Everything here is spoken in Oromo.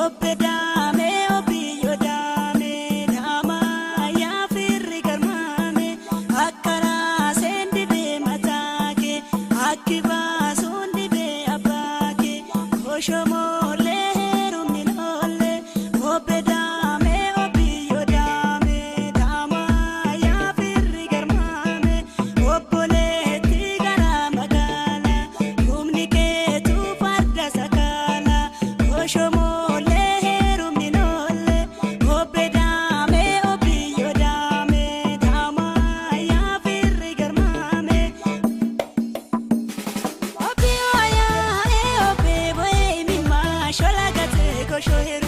Obbedame obiyyodame dama yaa firri garmaame akkara sendi bee mataake akki baasuun dhibee abbaake koshomoolee heerumni loolle obbedame obiyyodame dama yaa firri garmaame obboleetti gara magaala humni keetu farda sakaala koshomoolee heerumni loolle obbedame obiyyodame dama yaa firri garmaame obbi oyaa obbe boye mimma shola gate kosho heeru